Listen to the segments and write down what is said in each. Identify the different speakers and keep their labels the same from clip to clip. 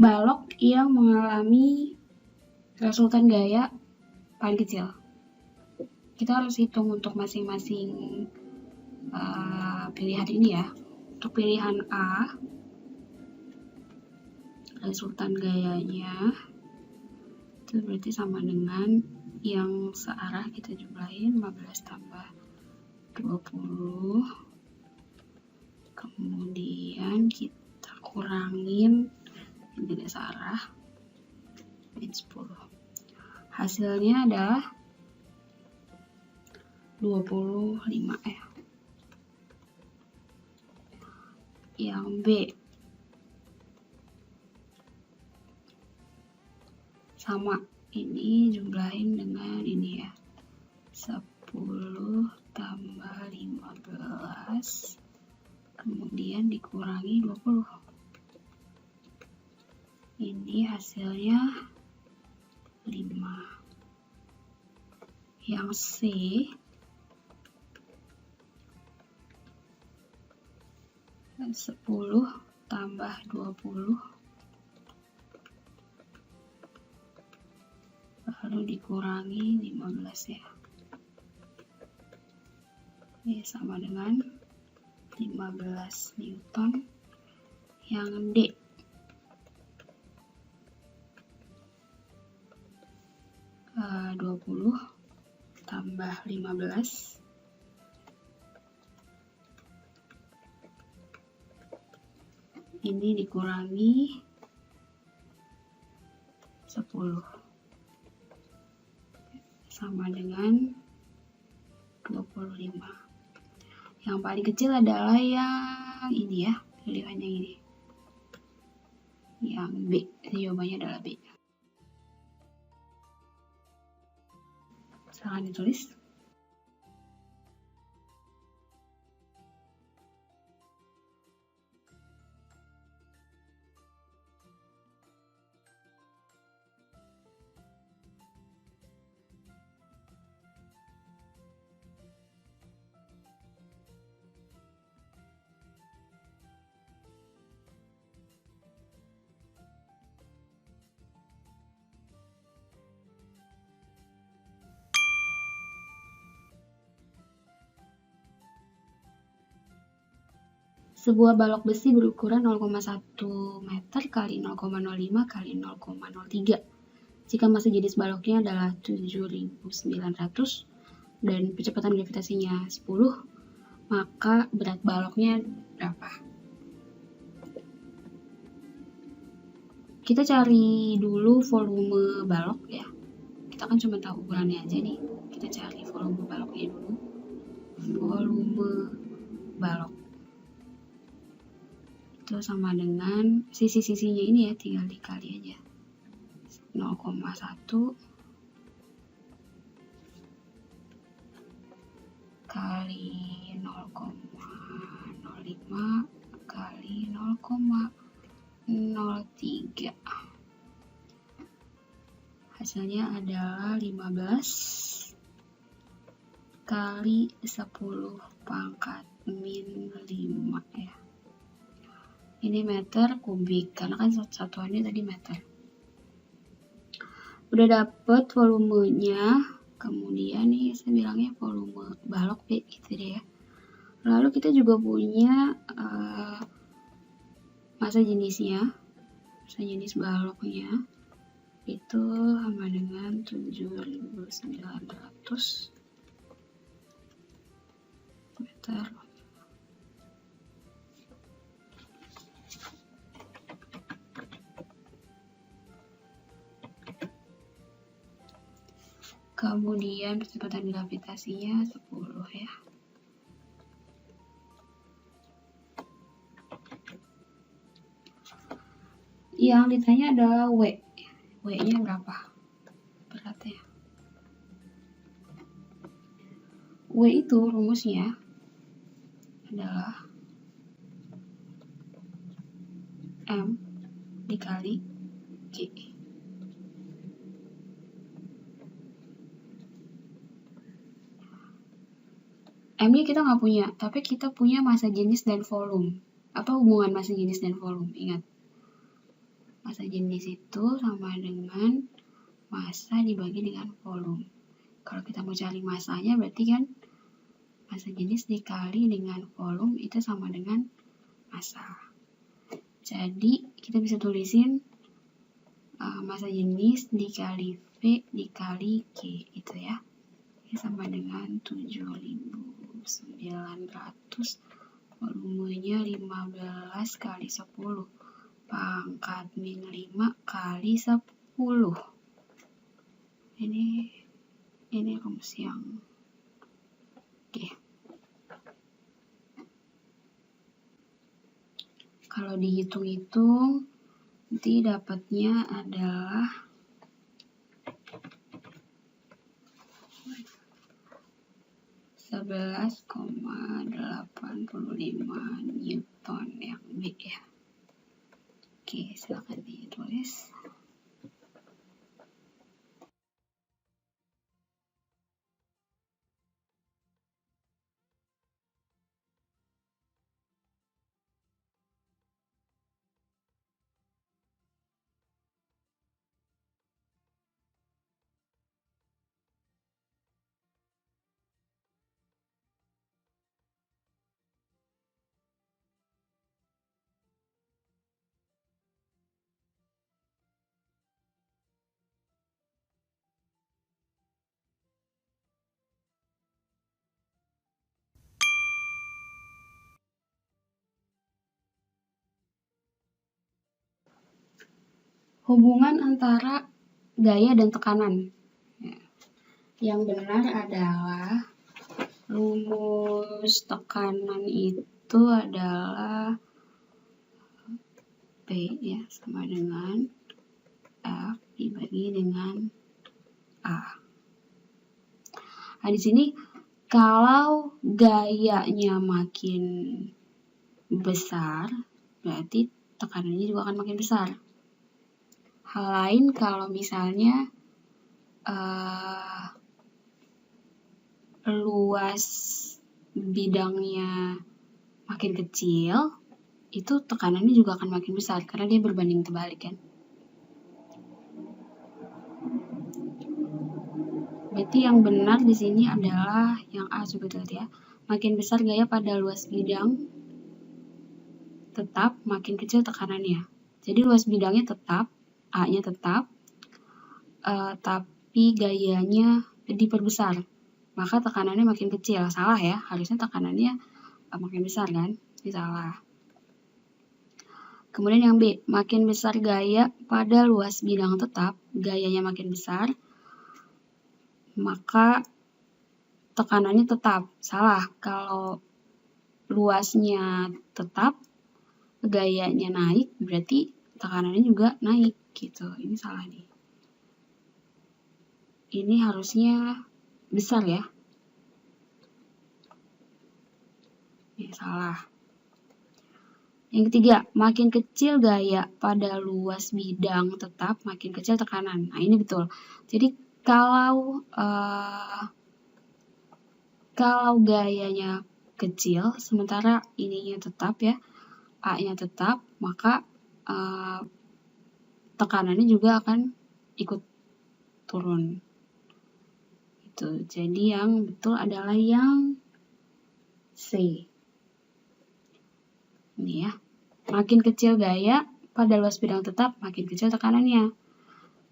Speaker 1: balok yang mengalami resultan gaya paling kecil. Kita harus hitung untuk masing-masing pilihan ini ya. Untuk pilihan A, resultan gayanya itu berarti sama dengan yang searah kita jumlahin 15 tambah 20, kemudian kita kurangin yang tidak searah, 10. Hasilnya adalah 25 ya. Yang B sama, ini jumlahin dengan ini ya, 10 tambah 15 kemudian dikurangi 20. Ini hasilnya 5. Yang C dan 10 tambah 20 lalu dikurangi 15 ya. Ini sama dengan 15 Newton. Yang D uh, 20 tambah 15 ini dikurangi 10 sama dengan 25. Yang paling kecil adalah yang ini ya, pilihan yang ini, yang B. Jawabannya adalah B. Silahkan ditulis. Sebuah balok besi berukuran 0,1 meter kali 0,05 kali 0,03. Jika massa jenis baloknya adalah 7.900 dan kecepatan gravitasinya 10, maka berat baloknya berapa? Kita cari dulu volume balok ya. Kita kan cuma tahu ukurannya aja nih. Kita cari volume baloknya dulu. Volume balok itu sama dengan sisi-sisinya ini ya, tinggal dikali aja 0,1 kali 0,05 kali 0,03. Hasilnya adalah 15 kali 10 pangkat min 5 ya. Ini meter kubik, karena kan satuannya tadi meter. Udah dapet volumenya, kemudian nih saya bilangnya volume balok B gitu deh ya. Lalu kita juga punya massa jenisnya, massa jenis baloknya itu sama dengan 7.900 meter. Kemudian kecepatan gravitasinya 10 ya. Yang ditanya adalah W. W-nya berapa beratnya? W itu rumusnya adalah M dikali G. M-nya kita nggak punya, tapi kita punya massa jenis dan volume. Apa hubungan massa jenis dan volume? Ingat, Massa jenis itu sama dengan massa dibagi dengan volume. Kalau kita mau cari massanya berarti kan massa jenis dikali dengan volume itu sama dengan massa. Jadi kita bisa tulisin massa jenis dikali V dikali G itu ya. Ini sama dengan 7.900. Volumenya 15 kali 10 pangkat min 5 kali 10. Ini rumus yang oke. Kalau dihitung-hitung nanti dapatnya adalah 11,85 Newton yang B ya. Oke, silakan ditulis. Hubungan antara gaya dan tekanan. Yang benar adalah rumus tekanan itu adalah P ya sama dengan F dibagi dengan A. Nah, di sini kalau gayanya makin besar, berarti tekanannya juga akan makin besar. Hal lain kalau misalnya luas bidangnya makin kecil, itu tekanannya juga akan makin besar karena dia berbanding terbalik kan. Berarti yang benar di sini adalah yang A sebetulnya ya. Makin besar gaya pada luas bidang tetap, makin kecil tekanannya. Jadi luas bidangnya tetap, A-nya tetap, tapi gayanya diperbesar. Maka tekanannya makin kecil. Salah ya, harusnya tekanannya makin besar kan? Ini salah. Kemudian yang B, makin besar gaya pada luas bidang tetap, gayanya makin besar, maka tekanannya tetap. Salah, kalau luasnya tetap, gayanya naik, berarti tekanannya juga naik gitu. Ini salah nih. Ini harusnya besar ya. Ini salah. Yang ketiga, makin kecil gaya pada luas bidang tetap, makin kecil tekanan. Nah, ini betul. Jadi kalau gayanya kecil, sementara ininya tetap ya, A-nya tetap, maka tekanannya juga akan ikut turun. Itu. Jadi yang betul adalah yang C. Ini ya. Makin kecil gaya pada luas bidang tetap, makin kecil tekanannya.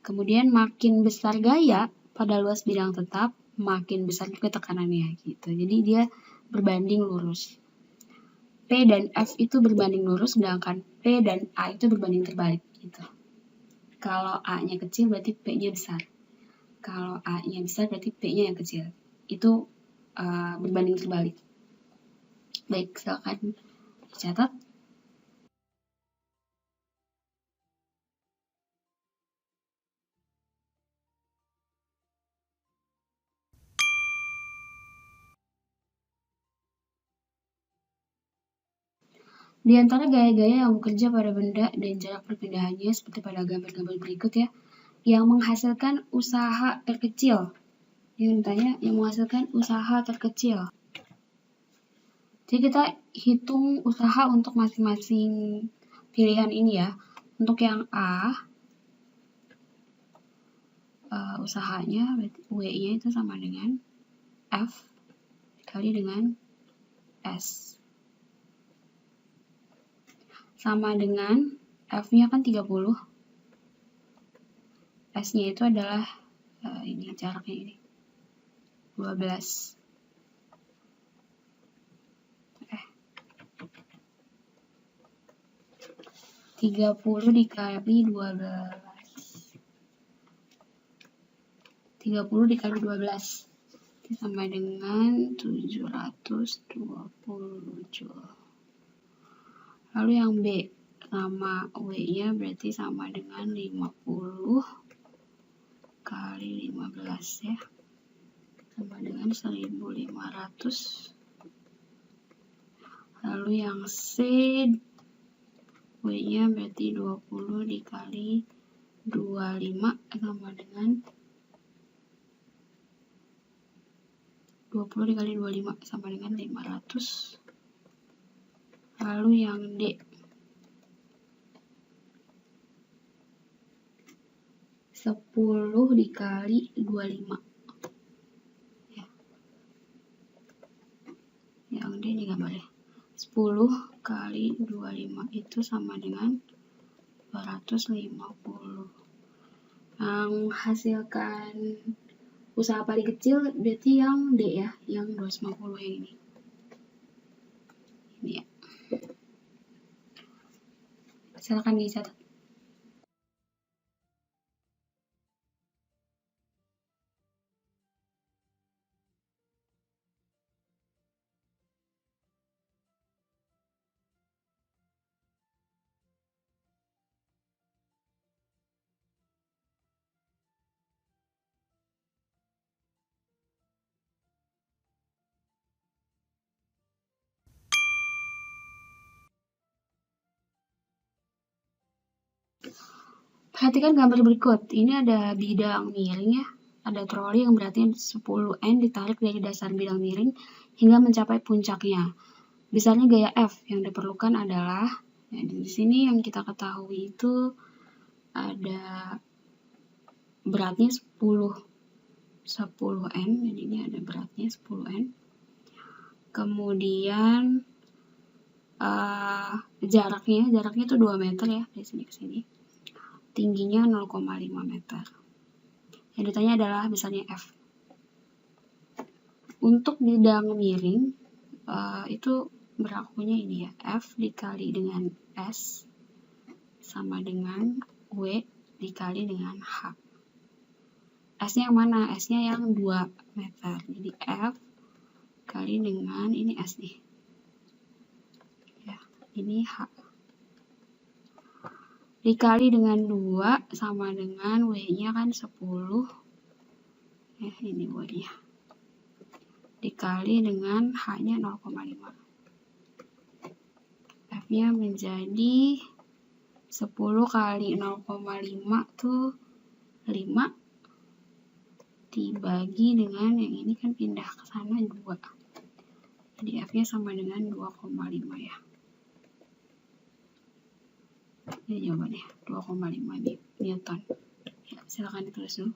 Speaker 1: Kemudian makin besar gaya pada luas bidang tetap, makin besar juga tekanannya gitu. Jadi dia berbanding lurus. P dan F itu berbanding lurus, sedangkan P dan A itu berbanding terbalik gitu. Kalau A-nya kecil berarti P-nya besar. Kalau A-nya besar berarti P-nya yang kecil. Itu berbanding terbalik. Baik, silakan dicatat. Di antara gaya-gaya yang bekerja pada benda dan jarak perpindahannya seperti pada gambar-gambar berikut ya, yang menghasilkan usaha terkecil. Yang ditanya yang menghasilkan usaha terkecil. Jadi kita hitung usaha untuk masing-masing pilihan ini ya. Untuk yang A, usahanya W-nya itu sama dengan F dikali dengan S. Sama dengan F-nya kan 30. S-nya itu adalah ini jaraknya ini 12. 30 dikali 12. 30 dikali 12 itu sama dengan 720 Joule. Lalu yang B sama W-nya berarti sama dengan 50 kali 15 ya. Sama dengan 1500. Lalu yang C, W-nya berarti 20 dikali 25 sama dengan 20 dikali 25 sama dengan 500. Lalu yang D, 10 dikali 25 ya. Yang D digambar ya. 10 kali 25 itu sama dengan 250. Yang hasilkan usaha paling kecil berarti yang D ya, yang 250 yang ini. Ini ya. Silakan dicatat. Perhatikan gambar berikut. Ini ada bidang miring ya. Ada troli yang beratnya 10N ditarik dari dasar bidang miring hingga mencapai puncaknya. Besarnya gaya F yang diperlukan adalah, ya, di sini yang kita ketahui itu ada beratnya 10N, jadi ini ada beratnya 10N. Kemudian jaraknya itu 2 meter ya, dari sini ke sini. Tingginya 0,5 meter. Yang ditanya adalah besarnya F. Untuk bidang miring, itu berlakunya ini ya, F dikali dengan S sama dengan W dikali dengan H. S-nya yang mana? S-nya yang 2 meter. Jadi F kali dengan ini S nih. Ya, ini H. Dikali dengan 2 sama dengan W-nya kan 10. Ya, ini W-nya. Dikali dengan H-nya 0,5. F-nya menjadi 10 kali 0,5 tuh 5 dibagi dengan yang ini kan pindah ke sana 2. Jadi F-nya sama dengan 2,5 ya. Ini jawabannya 2,5 Newton. Ya, silakan ditulis dulu.